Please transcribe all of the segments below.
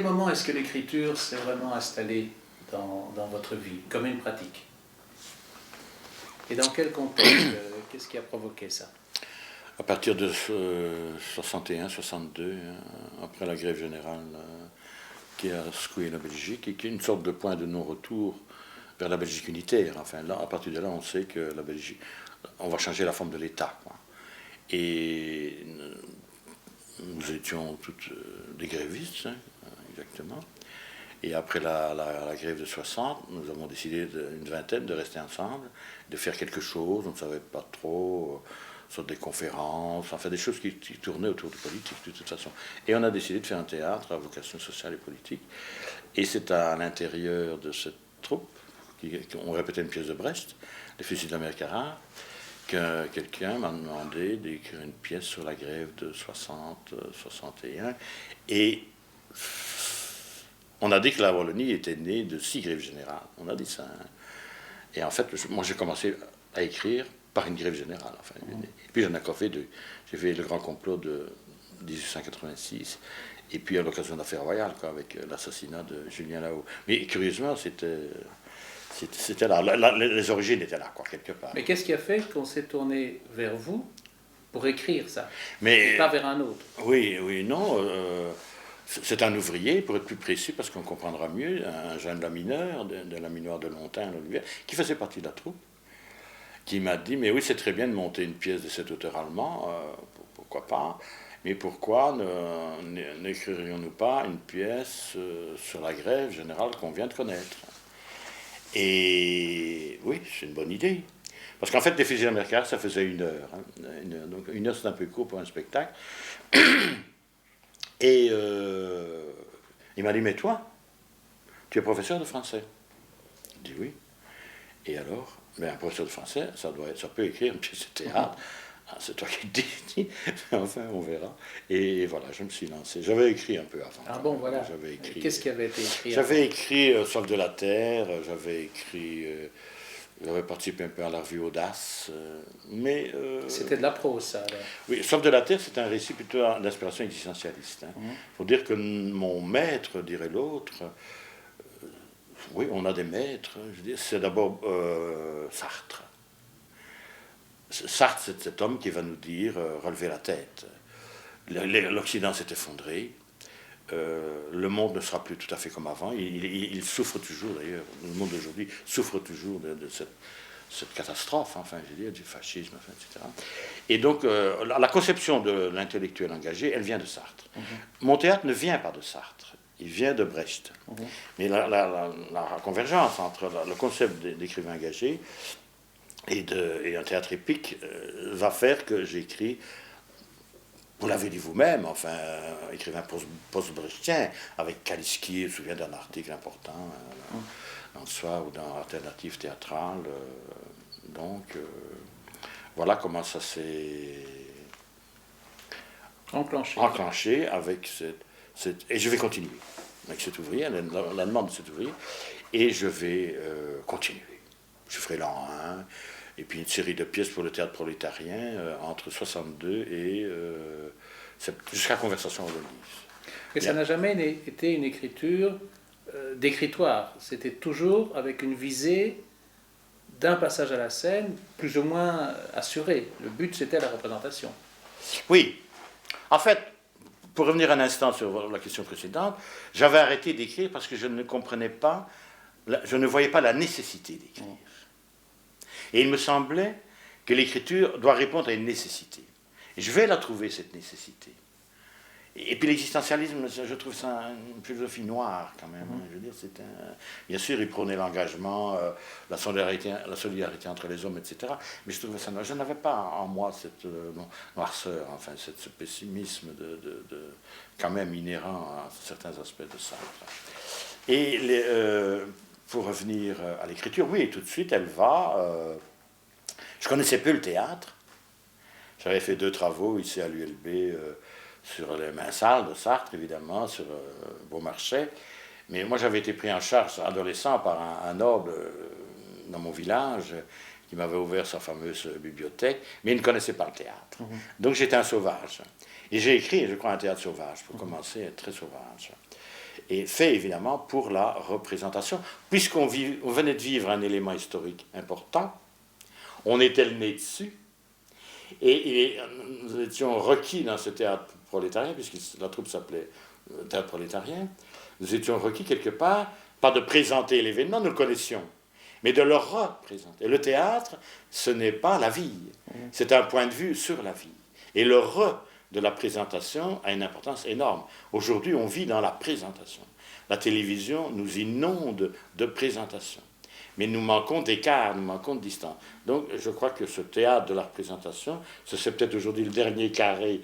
moment est-ce que l'écriture s'est vraiment installée dans votre vie, comme une pratique? Et dans quel contexte? Qu'est-ce qui a provoqué ça? À partir de 61, 62, après la grève générale qui a secoué la Belgique et qui est une sorte de point de non-retour vers la Belgique unitaire. Enfin, là, à partir de là, on sait que la Belgique, on va changer la forme de l'État, quoi. Et nous étions toutes des grévistes, hein, exactement. Et après la grève de 60, nous avons décidé, une vingtaine, de rester ensemble, de faire quelque chose. On ne savait pas trop, sur des conférences, enfin des choses qui tournaient autour de politique de toute façon. Et on a décidé de faire un théâtre à vocation sociale et politique. Et c'est à l'intérieur de cette troupe, on répétait une pièce de Brecht, Les fusils de la mer Carrare, que quelqu'un m'a demandé d'écrire une pièce sur la grève de 60, 61. Et on a dit que la Wallonie était née de 6 grèves générales. On a dit ça. Hein. Et en fait, moi j'ai commencé à écrire par une grève générale. Enfin, et puis j'en ai encore fait 2. J'ai fait le grand complot de 1886. Et puis à l'occasion de l'affaire royale, quoi, avec l'assassinat de Julien Lahaut. Mais curieusement, c'était là. Les origines étaient là, quoi, quelque part. Mais qu'est-ce qui a fait qu'on s'est tourné vers vous pour écrire ça? Mais, et pas vers un autre? Oui, non. C'est un ouvrier, pour être plus précis, parce qu'on comprendra mieux, un jeune lamineur, de laminoir de Lontain, qui faisait partie de la troupe, qui m'a dit, mais oui, c'est très bien de monter une pièce de cet auteur allemand, pourquoi pas, mais pourquoi n'écririons-nous pas une pièce sur la grève générale qu'on vient de connaître? Et oui, c'est une bonne idée. Parce qu'en fait, les fusils américains, ça faisait 1 heure. Hein, 1 heure. Donc 1 heure, c'est un peu court pour un spectacle. Et il m'a dit, mais toi, tu es professeur de français? Je dis oui. Et alors, mais un professeur de français, ça peut écrire une pièce de théâtre. Ah, c'est toi qui le dis. Enfin, on verra. Et voilà, je me suis lancé. J'avais écrit un peu avant. Ah bon, voilà. Qu'est-ce qui avait été écrit? J'avais écrit Sol de la Terre, j'avais participé un peu à la revue Audace, mais... C'était de la prose, ça, alors. Oui, Sol de la Terre, c'est un récit plutôt d'inspiration existentialiste. Il faut dire que mon maître, dirait l'autre, oui, on a des maîtres, je veux dire, c'est d'abord Sartre. Sartre, c'est cet homme qui va nous dire relevez la tête. L'Occident s'est effondré. Le monde ne sera plus tout à fait comme avant. Il souffre toujours, d'ailleurs. Le monde d'aujourd'hui souffre toujours de cette catastrophe, enfin, je veux dire, du fascisme, enfin, etc. Et donc, la conception de l'intellectuel engagé, elle vient de Sartre. Mon théâtre ne vient pas de Sartre. Il vient de Brecht. Mais la convergence entre le concept d'écrivain engagé et un théâtre épique va faire que j'écris, vous l'avez dit vous-même, enfin, écrivain post-brechtien, avec Kaliski, je me souviens d'un article important dans le Soir ou dans Alternative Théâtrale. Donc, voilà comment ça s'est enclenché avec et je vais continuer avec cet ouvrier, la demande de cet ouvrier, et je vais continuer. Je ferai l'an 1, et puis une série de pièces pour le théâtre prolétarien entre 62 et jusqu'à Conversation en Venise. Et ça n'a jamais été une écriture d'écritoire. C'était toujours avec une visée d'un passage à la scène plus ou moins assuré. Le but, c'était la représentation. Oui. En fait, pour revenir un instant sur la question précédente, j'avais arrêté d'écrire parce que je ne comprenais pas, je ne voyais pas la nécessité d'écrire. Et il me semblait que l'écriture doit répondre à une nécessité. Et je vais la trouver, cette nécessité. Et puis l'existentialisme, je trouve ça une philosophie noire, quand même. Je veux dire, bien sûr, il prônait l'engagement, la solidarité entre les hommes, etc. Mais je trouvais ça noir. Je n'avais pas en moi cette noirceur, enfin, ce pessimisme quand même inhérent à certains aspects de ça. Et pour revenir à l'écriture, oui, tout de suite, elle va... je connaissais peu le théâtre. J'avais fait 2 travaux ici à l'ULB sur les Mains-Sales de Sartre, évidemment, sur Beaumarchais. Mais moi, j'avais été pris en charge, adolescent, par un noble dans mon village qui m'avait ouvert sa fameuse bibliothèque, mais il ne connaissait pas le théâtre. Donc j'étais un sauvage. Et j'ai écrit, je crois, un théâtre sauvage, pour commencer, très sauvage. et fait évidemment pour la représentation. Puisqu'on venait de vivre un élément historique important, on était le nez dessus, et nous étions requis dans ce théâtre prolétarien, puisque la troupe s'appelait théâtre prolétarien, nous étions requis quelque part, pas de présenter l'événement, nous le connaissions, mais de le représenter. Et le théâtre, ce n'est pas la vie, c'est un point de vue sur la vie. Et le de la présentation a une importance énorme. Aujourd'hui, on vit dans la présentation. La télévision nous inonde de présentation. Mais nous manquons d'écart, nous manquons de distance. Donc, je crois que ce théâtre de la représentation, c'est peut-être aujourd'hui le dernier carré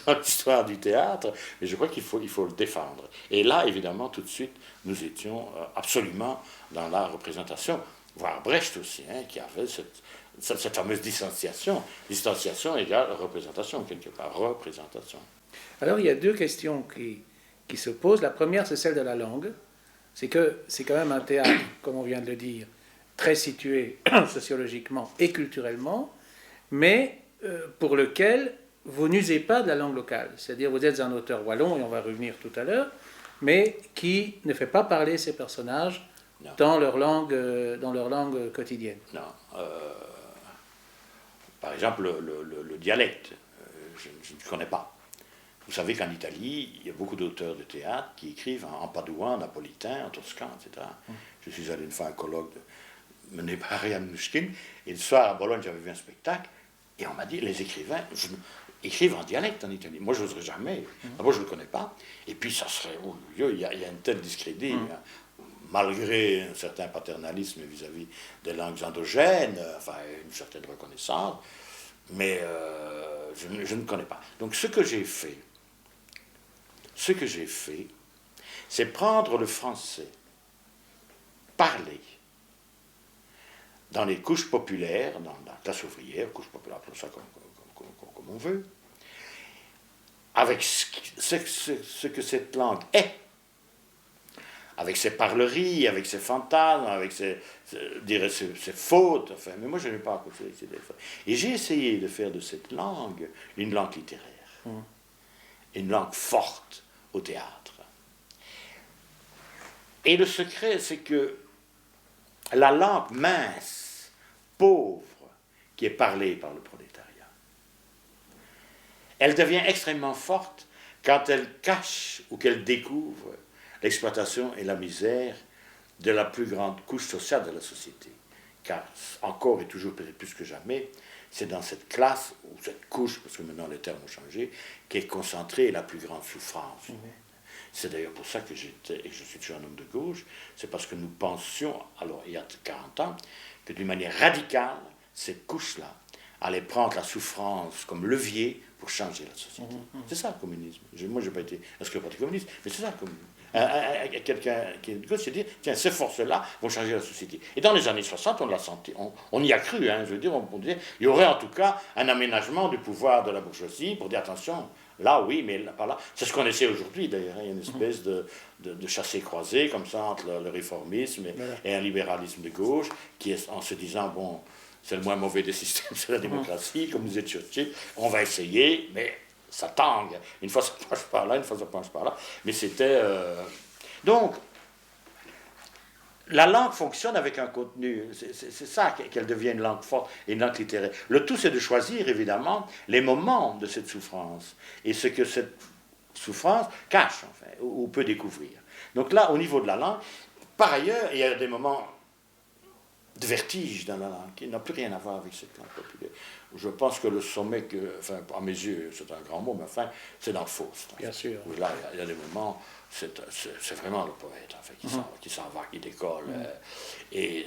dans l'histoire du théâtre, mais je crois qu'il faut le défendre. Et là, évidemment, tout de suite, nous étions absolument dans la représentation, voire Brecht aussi, hein, qui avait cette fameuse distanciation. Distanciation égale représentation, quelque part. Représentation. Alors, il y a deux questions qui se posent. La première, c'est celle de la langue. C'est que c'est quand même un théâtre, comme on vient de le dire, très situé sociologiquement et culturellement, mais pour lequel vous n'usez pas de la langue locale. C'est-à-dire vous êtes un auteur wallon, et on va revenir tout à l'heure, mais qui ne fait pas parler ses personnages dans leur langue quotidienne. Non. Par exemple, le dialecte, je ne connais pas. Vous savez qu'en Italie, il y a beaucoup d'auteurs de théâtre qui écrivent en padouan, en napolitain, en toscan, etc. Je suis allé une fois à un colloque mené par Ariane Mnouchkine, et le soir à Bologne, j'avais vu un spectacle, et on m'a dit, les écrivains écrivent en dialecte en Italie. Moi, je n'oserais jamais. D'abord, je ne le connais pas. Et puis, ça serait... il y a un tel discrédit, malgré un certain paternalisme vis-à-vis des langues endogènes, enfin, une certaine reconnaissance, mais je ne connais pas. Donc, ce que j'ai fait, c'est prendre le français, parler, dans les couches populaires, dans la classe ouvrière, couche populaire, appelons ça comme on veut, avec ce que cette langue est, avec ses parleries, avec ses fantasmes, avec ses fautes, enfin, mais moi je n'ai pas accouché ces fautes. Et j'ai essayé de faire de cette langue une langue littéraire, une langue forte au théâtre. Et le secret, c'est que la langue mince, pauvre, qui est parlée par le prolétariat, elle devient extrêmement forte quand elle cache ou qu'elle découvre l'exploitation et la misère de la plus grande couche sociale de la société. Car encore et toujours, peut-être plus que jamais, c'est dans cette classe, ou cette couche, parce que maintenant les termes ont changé, qu'est concentrée la plus grande souffrance humaine. C'est d'ailleurs pour ça que j'étais, et que je suis toujours un homme de gauche, c'est parce que nous pensions, alors il y a 40 ans, que d'une manière radicale, cette couche-là allait prendre la souffrance comme levier pour changer la société. C'est ça le communisme. Moi, je n'ai pas été inscrit au Parti communiste, mais c'est ça le communisme. Quelqu'un qui est de gauche s'est dit, tiens, ces forces-là vont changer la société. Et dans les années 60, on l'a senti, on y a cru, hein, je veux dire, on disait, il y aurait en tout cas un aménagement du pouvoir de la bourgeoisie pour dire, attention, là oui, mais là, pas là. C'est ce qu'on essaie aujourd'hui d'ailleurs, hein. Il y a une espèce de chassé-croisé comme ça entre le réformisme et un libéralisme de gauche, qui est en se disant, bon, c'est le moins mauvais des systèmes, c'est la démocratie, comme nous étions Churchill, on va essayer, mais ça tangue. Une fois ça penche par là, une fois ça penche par là. Mais c'était... Donc, la langue fonctionne avec un contenu. C'est ça qu'elle devient une langue forte et une langue littéraire. Le tout, c'est de choisir, évidemment, les moments de cette souffrance et ce que cette souffrance cache, enfin, ou peut découvrir. Donc là, au niveau de la langue, par ailleurs, il y a des moments de vertige dans la langue, qui n'a plus rien à voir avec cette langue populaire. Je pense que le sommet, enfin, à mes yeux, c'est un grand mot, mais enfin, c'est dans le Faust. Bien sûr. Où là, il y a des moments, c'est vraiment le poète, enfin, qui s'en va, qui décolle. Et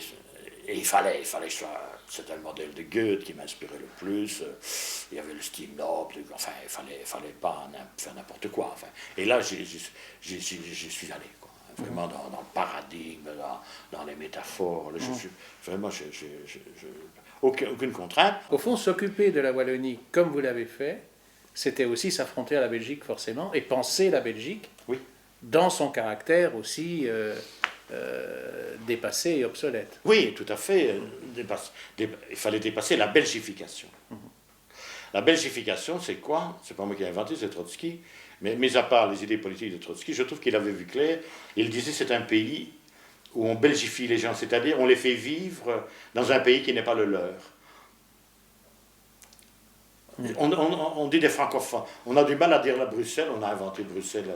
il fallait que c'était le modèle de Goethe qui m'inspirait le plus. Il y avait le style noble, enfin, il fallait pas faire n'importe quoi. Enfin. Et là, j'y suis allé, quoi. Vraiment dans le paradigme, dans les métaphores. Vraiment, aucune contrainte. Au fond, s'occuper de la Wallonie comme vous l'avez fait, c'était aussi s'affronter à la Belgique forcément, et penser la Belgique dans son caractère aussi dépassé et obsolète. Oui, tout à fait. Il fallait dépasser la belgification. La belgification, c'est quoi? C'est pas moi qui ai inventé, c'est Trotsky. Mais mis à part les idées politiques de Trotsky, je trouve qu'il avait vu clair. Il disait c'est un pays où on belgifie les gens, c'est-à-dire on les fait vivre dans un pays qui n'est pas le leur. On dit des francophones. On a du mal à dire la Bruxelles, on a inventé Bruxelles,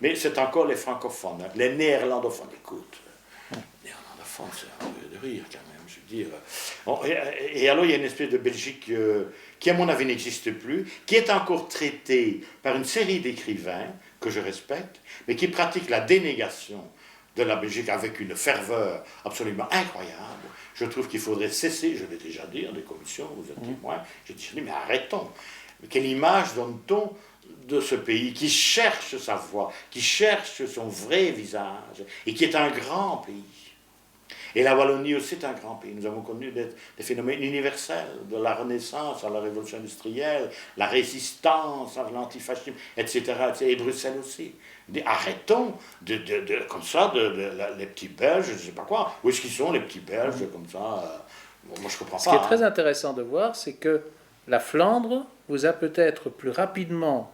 mais c'est encore les francophones, hein, les néerlandophones. Écoute, les néerlandophones, c'est un peu de rire quand même, je veux dire. Et alors il y a une espèce de Belgique qui, à mon avis, n'existe plus, qui est encore traitée par une série d'écrivains que je respecte, mais qui pratiquent la dénégation de la Belgique avec une ferveur absolument incroyable. Je trouve qu'il faudrait cesser, je l'ai déjà dit, des commissions, vous êtes témoins, j'ai dit, mais arrêtons. Quelle image donne-t-on de ce pays qui cherche sa voix, qui cherche son vrai visage, et qui est un grand pays. Et la Wallonie aussi est un grand pays. Nous avons connu des phénomènes universels, de la Renaissance à la Révolution industrielle, la résistance à l'antifascisme, etc., et Bruxelles aussi. Arrêtons comme ça, les petits Belges, je ne sais pas quoi. Où est-ce qu'ils sont, les petits Belges, comme ça moi, je ne comprends pas. Ce qui est très intéressant de voir, c'est que la Flandre vous a peut-être plus rapidement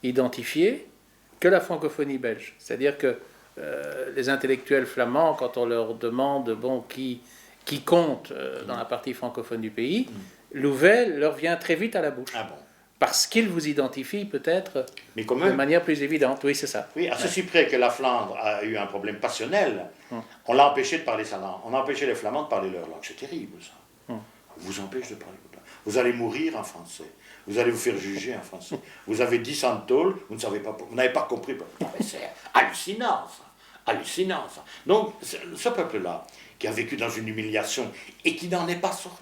identifié que la francophonie belge. C'est-à-dire que les intellectuels flamands, quand on leur demande qui compte dans la partie francophone du pays, Louvel leur vient très vite à la bouche. Ah bon? Parce qu'ils vous identifient peut-être de manière plus évidente. Oui, c'est ça. Oui, à ceci près que la Flandre a eu un problème passionnel, on l'a empêché de parler sa langue. On a empêché les Flamands de parler leur langue. C'est terrible, ça. On vous empêche de parler votre langue. Vous allez mourir en français. Vous allez vous faire juger en français. Vous avez 10 ans de tôle, vous n'avez pas compris. C'est hallucinant, ça. Hallucinant, ça. Donc, ce peuple-là, qui a vécu dans une humiliation et qui n'en est pas sorti,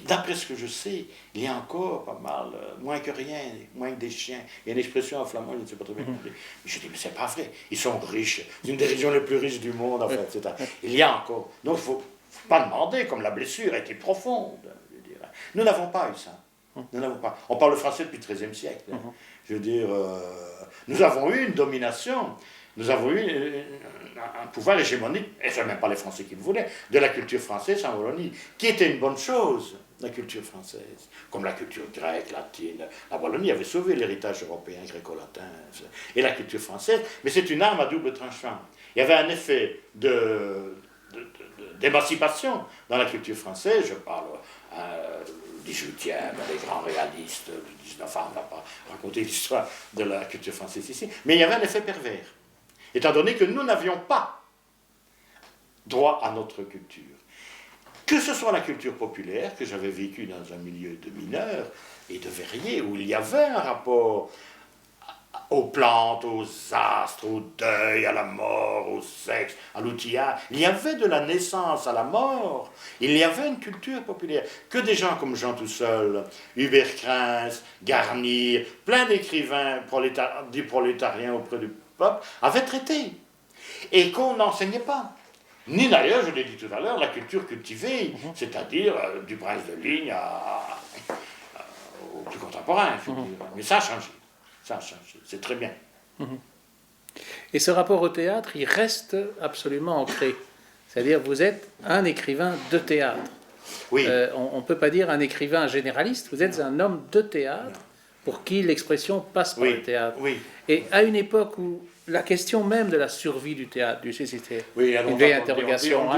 d'après ce que je sais, il y a encore pas mal, moins que rien, moins que des chiens. Il y a une expression en flamand, je ne sais pas très bien. Mais je dis, mais c'est pas vrai. Ils sont riches. C'est une des régions les plus riches du monde, en fait, etc. Il y a encore. Donc, il ne faut pas demander, comme la blessure a été profonde. Je dirais. Nous n'avons pas eu ça. Nous n'avons pas. On parle français depuis le XIIIe siècle. Je veux dire, nous avons eu une domination. Nous avons eu un pouvoir hégémonique, et ce n'est même pas les Français qui le voulaient, de la culture française en Wallonie, qui était une bonne chose, la culture française, comme la culture grecque, latine. La Wallonie avait sauvé l'héritage européen, gréco-latin, et la culture française, mais c'est une arme à double tranchant. Il y avait un effet d'émancipation dans la culture française, je parle du 18e, les grands réalistes du 19e, on ne va pas raconter l'histoire de la culture française ici, mais il y avait un effet pervers. Étant donné que nous n'avions pas droit à notre culture. Que ce soit la culture populaire, que j'avais vécue dans un milieu de mineurs et de verriers, où il y avait un rapport aux plantes, aux astres, au deuil, à la mort, au sexe, à l'outillage. Il y avait de la naissance à la mort. Il y avait une culture populaire que des gens comme Jean Tousseul, Hubert Krins, Garnier, plein d'écrivains du prolétarien auprès du peuple avaient traité et qu'on n'enseignait pas. Ni d'ailleurs, je l'ai dit tout à l'heure, la culture cultivée, c'est-à-dire du prince de Ligne au plus contemporain. Mais ça a changé. Ça a changé. C'est très bien. Et ce rapport au théâtre, il reste absolument ancré. C'est-à-dire, vous êtes un écrivain de théâtre. Oui. On ne peut pas dire un écrivain généraliste, vous êtes un homme de théâtre pour qui l'expression passe par le théâtre. Oui. Et à une époque où la question même de la survie du théâtre, tu sais, c'était une vieille interrogation,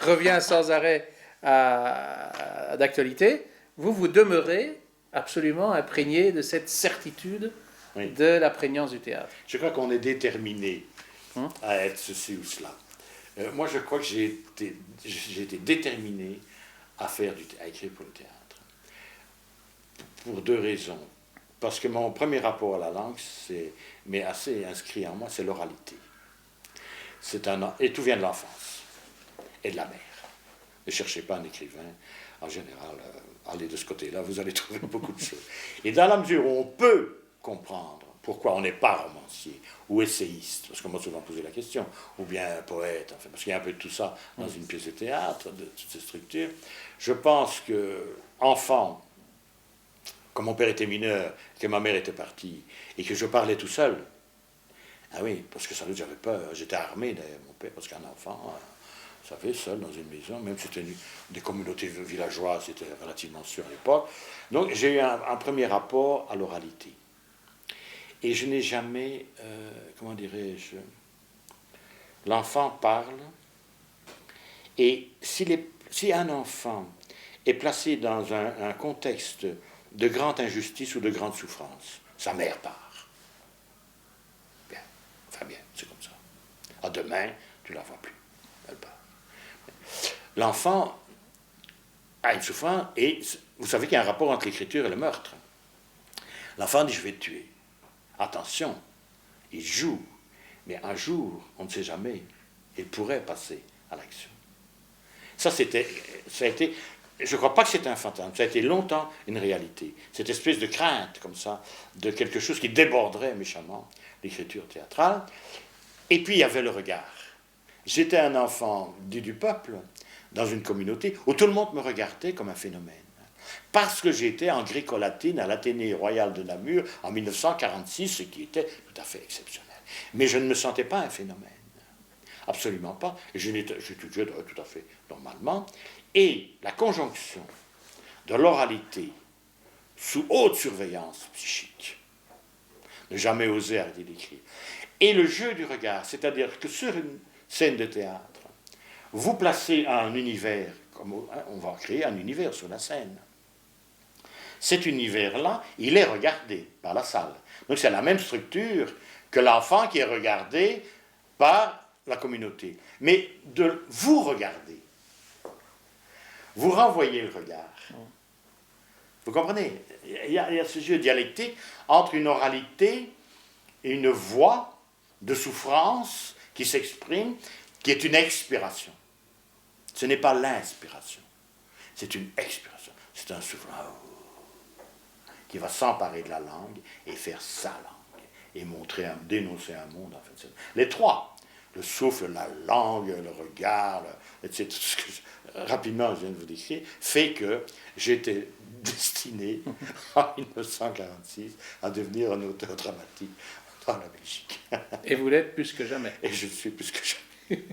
revient sans arrêt d'actualité, vous demeurez absolument imprégné de cette certitude de la prégnance du théâtre. Je crois qu'on est déterminé à être ceci ou cela. Moi, je crois que j'ai été déterminé à écrire pour le théâtre. Pour deux raisons. Parce que mon premier rapport à la langue, mais assez inscrit en moi, c'est l'oralité. Et tout vient de l'enfance et de la mère. Ne cherchez pas un écrivain, en général, allez de ce côté-là, vous allez trouver beaucoup de choses. Et dans la mesure où on peut comprendre pourquoi on n'est pas romancier ou essayiste, parce qu'on m'a souvent posé la question, ou bien poète, enfin, parce qu'il y a un peu de tout ça dans une pièce de théâtre, de toutes ces structures, je pense que, enfant, comme mon père était mineur, que ma mère était partie, et que je parlais tout seul, ah oui, parce que sans doute j'avais peur, j'étais armé d'ailleurs, mon père, parce qu'un enfant, ça fait seul dans une maison, même si c'était des communautés villageoises, c'était relativement sûr à l'époque. Donc j'ai eu un premier rapport à l'oralité. Et je n'ai jamais, comment dirais-je, l'enfant parle, et si un enfant est placé dans un contexte de grande injustice ou de grande souffrance, sa mère part. Bien, enfin bien, c'est comme ça. Ah, demain, tu ne la vois plus, elle part. L'enfant a une souffrance, et vous savez qu'il y a un rapport entre l'écriture et le meurtre. L'enfant dit, je vais te tuer. Attention, il joue, mais un jour, on ne sait jamais, il pourrait passer à l'action. Ça a été, je ne crois pas que c'était un fantasme, ça a été longtemps une réalité. Cette espèce de crainte, comme ça, de quelque chose qui déborderait méchamment l'écriture théâtrale. Et puis, il y avait le regard. J'étais un enfant dit du peuple, dans une communauté où tout le monde me regardait comme un phénomène. Parce que j'étais en gréco-latine à l'Athénée royal de Namur en 1946, ce qui était tout à fait exceptionnel. Mais je ne me sentais pas un phénomène. Absolument pas. J'étudiais tout à fait normalement. Et la conjonction de l'oralité sous haute surveillance psychique, ne jamais oser arrêter d'écrire, et le jeu du regard, c'est-à-dire que sur une scène de théâtre, vous placez un univers, comme on va créer un univers sur la scène. Cet univers-là, il est regardé par la salle. Donc c'est la même structure que l'enfant qui est regardé par la communauté. Mais de vous regarder, vous renvoyez le regard. Vous comprenez? Il y a ce jeu dialectique entre une oralité et une voix de souffrance qui s'exprime, qui est une expiration. Ce n'est pas l'inspiration, c'est une expiration. C'est un souffle qui va s'emparer de la langue et faire sa langue et dénoncer un monde. En fait. Les trois, le souffle, la langue, le regard, etc. Rapidement, je viens de vous décrire, fait que j'étais destiné en 1946 à devenir un auteur dramatique dans la Belgique. Et vous l'êtes plus que jamais. Et je le suis plus que jamais.